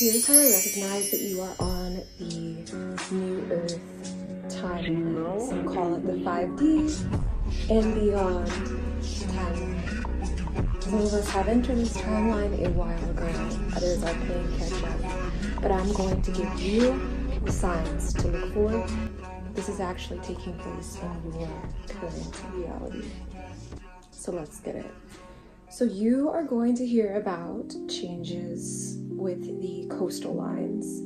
Here's how I recognize that you are on the New Earth timeline. Some call it the 5D and beyond timeline. Some of us have entered this timeline a while ago, others are playing catch up. But I'm going to give you the signs to look for. This is actually taking place in your current reality. So let's get it. So you are going to hear about changes with the coastal lines,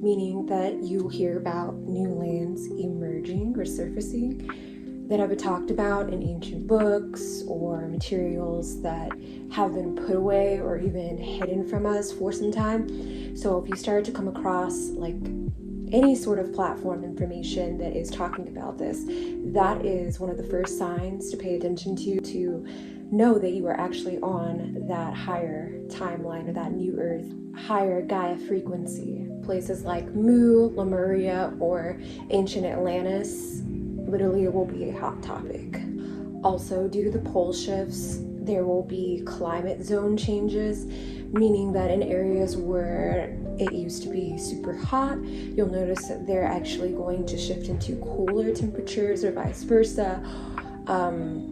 meaning that you hear about new lands emerging or surfacing that have been talked about in ancient books or materials that have been put away or even hidden from us for some time. So if you start to come across like any sort of platform information that is talking about this, that is one of the first signs to pay attention to know that you are actually on that higher timeline or that new earth, higher Gaia frequency. Places like Mu, Lemuria, or ancient Atlantis literally will be a hot topic. Also, due to the pole shifts, there will be climate zone changes, meaning that in areas where it used to be super hot, you'll notice that they're actually going to shift into cooler temperatures or vice versa.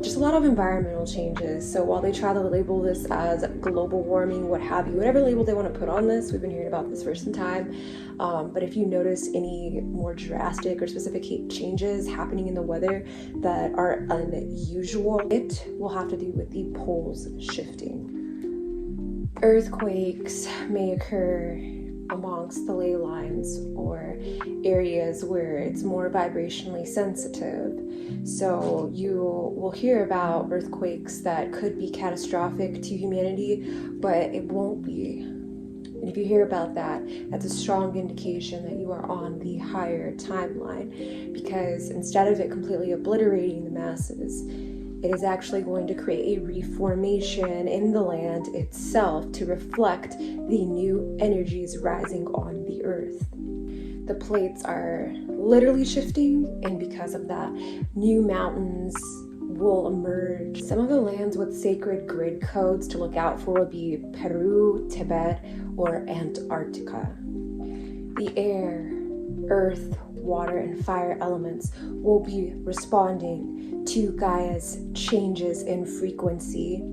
Just a lot of environmental changes. So while they try to label this as global warming, what have you, whatever label they want to put on this, we've been hearing about this for some time. But if you notice any more drastic or specific changes happening in the weather that are unusual, it will have to do with the poles shifting. Earthquakes may occur amongst the ley lines or areas where it's more vibrationally sensitive. So you will hear about earthquakes that could be catastrophic to humanity, but it won't be. And if you hear about that, that's a strong indication that you are on the higher timeline, because instead of it completely obliterating the masses, it is actually going to create a reformation in the land itself to reflect the new energies rising on the earth. The plates are literally shifting, and because of that, new mountains will emerge. Some of the lands with sacred grid codes to look out for will be Peru, Tibet, or Antarctica. The air, earth, water, and fire elements will be responding to Gaia's changes in frequency.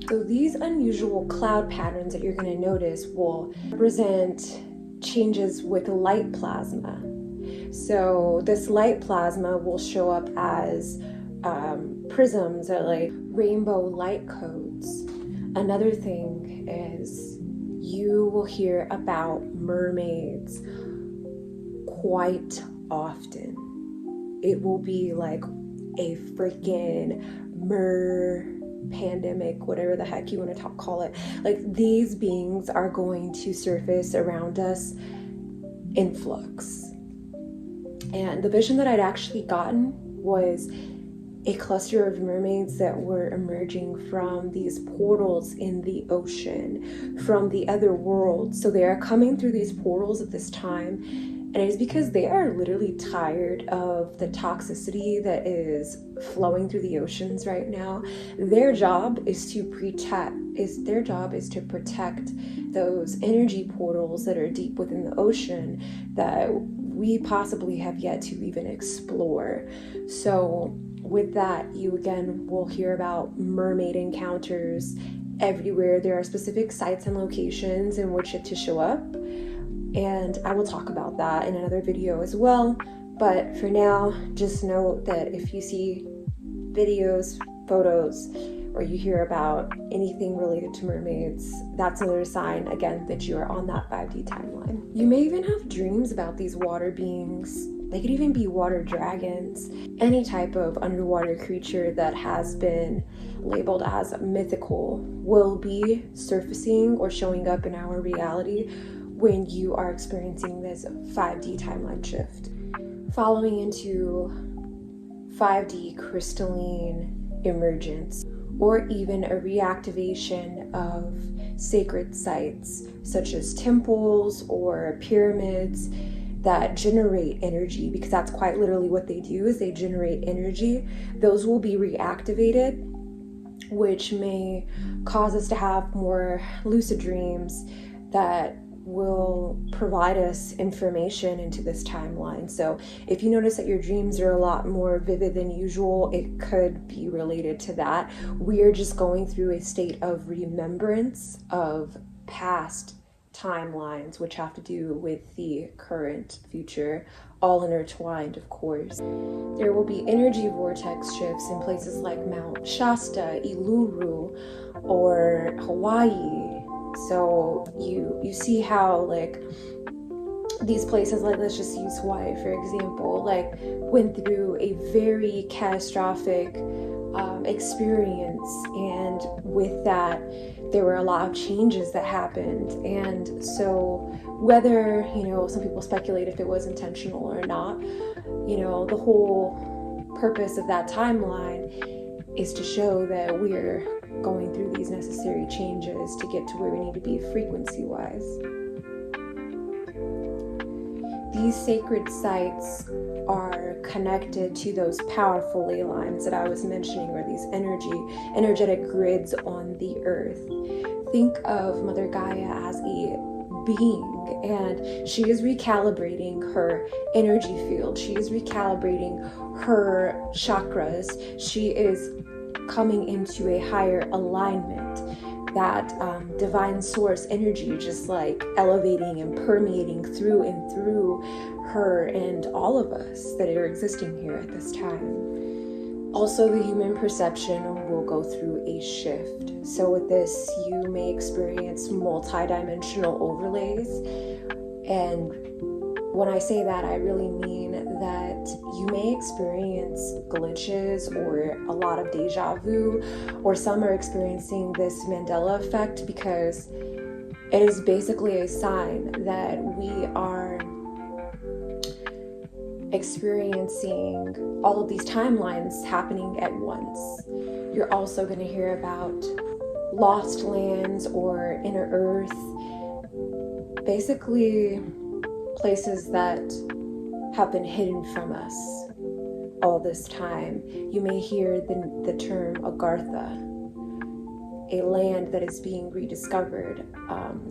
So these unusual cloud patterns that you're going to notice will represent changes with light plasma. So this light plasma will show up as prisms or like rainbow light codes. Another thing is you will hear about mermaids quite often. It will be like a freaking pandemic, whatever the heck you want to call it. Like, these beings are going to surface around us in flux. And the vision that I'd actually gotten was a cluster of mermaids that were emerging from these portals in the ocean from the other world. So they are coming through these portals at this time, and it is because they are literally tired of the toxicity that is flowing through the oceans right now. Their job is to protect those energy portals that are deep within the ocean that we possibly have yet to even explore. So with that, you again will hear about mermaid encounters everywhere. There are specific sites and locations in which it to show up, and I will talk about that in another video as well. But for now, just note that if you see videos, photos, or you hear about anything related to mermaids, that's another sign, again, that you are on that 5D timeline. You may even have dreams about these water beings. They could even be water dragons, any type of underwater creature that has been labeled as mythical will be surfacing or showing up in our reality when you are experiencing this 5D timeline shift. Following into 5D crystalline emergence, or even a reactivation of sacred sites such as temples or pyramids that generate energy, because that's quite literally what they do, is they generate energy. Those will be reactivated, which may cause us to have more lucid dreams that will provide us information into this timeline. So if you notice that your dreams are a lot more vivid than usual, it could be related to that. We are just going through a state of remembrance of past timelines, which have to do with the current, future, all intertwined, of course. There will be energy vortex shifts in places like Mount Shasta, Uluru, or Hawaii. So you see how like these places, like let's just use Hawaii for example, like went through a very catastrophic experience, and with that there were a lot of changes that happened. And so whether, you know, some people speculate if it was intentional or not, you know, the whole purpose of that timeline is to show that we're going through these necessary changes to get to where we need to be frequency-wise. These sacred sites are connected to those powerful ley lines that I was mentioning, or these energetic grids on the earth. Think of Mother Gaia as a being, and she is recalibrating her energy field. She is recalibrating her chakras. She is coming into a higher alignment. That divine source energy just like elevating and permeating through and through her and all of us that are existing here at this time. Also, the human perception will go through a shift. So with this, you may experience multi-dimensional overlays. And when I say that, I really mean that you may experience glitches or a lot of deja vu, or some are experiencing this Mandela effect, because it is basically a sign that we are experiencing all of these timelines happening at once. You're also going to hear about lost lands or inner earth, basically places that have been hidden from us all this time. You may hear the term Agartha, a land that is being rediscovered,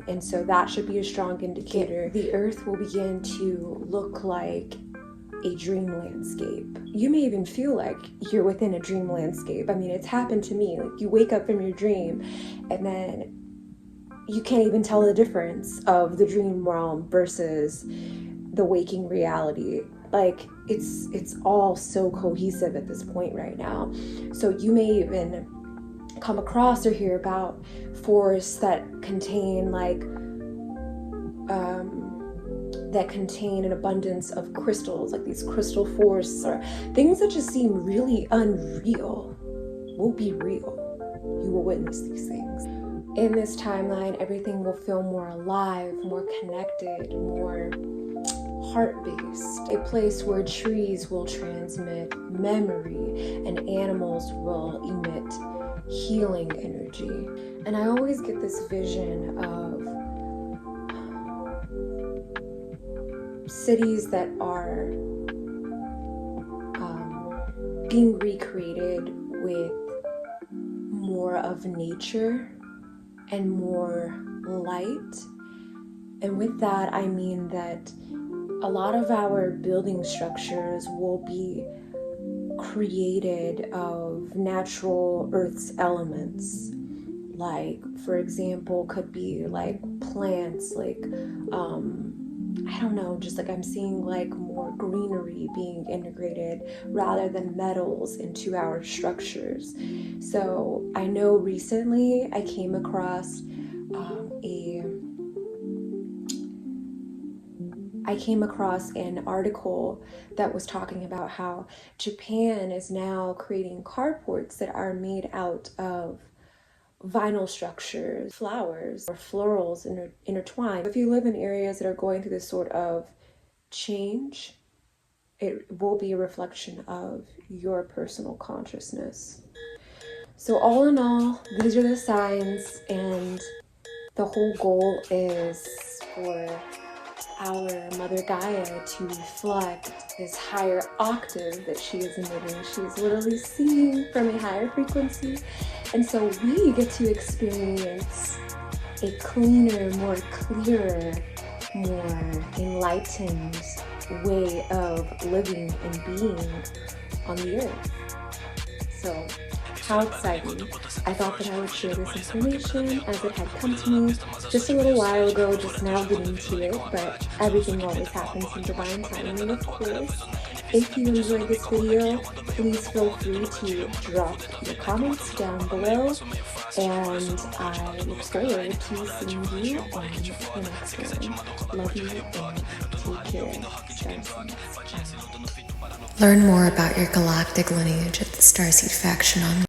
and so that should be a strong indicator. The earth will begin to look like a dream landscape. You may even feel like you're within a dream landscape. I mean, it's happened to me. Like, you wake up from your dream and then you can't even tell the difference of the dream realm versus the waking reality. Like, it's all so cohesive at this point right now. So you may even come across or hear about forests that contain an abundance of crystals, like these crystal forests, or things that just seem really unreal will be real. You will witness these things. In this timeline, everything will feel more alive, more connected, more heart-based. A place where trees will transmit memory and animals will emit healing energy. And I always get this vision of cities that are being recreated with more of nature and more light. And with that, I mean that a lot of our building structures will be created of natural Earth's elements. Like, for example, could be like plants, like I don't know, just like I'm seeing like more greenery being integrated rather than metals into our structures. So I know recently I came across an article that was talking about how Japan is now creating carports that are made out of vinyl structures, flowers, or florals intertwined. If you live in areas that are going through this sort of change, it will be a reflection of your personal consciousness. So all in all, these are the signs, and the whole goal is for our Mother Gaia to reflect this higher octave that she is emitting. She's literally singing from a higher frequency. And so we get to experience a cleaner, more clearer, more enlightened way of living and being on the earth. So, how exciting. I thought that I would share this information as it had come to me just a little while ago, just now getting to it, but everything always happens in divine timing, of course. If you enjoyed this video, please feel free to drop your comments down below, and I look forward to seeing you on the next one. Love you and take care. Starseeds. Learn more about your galactic lineage at the Starseed faction on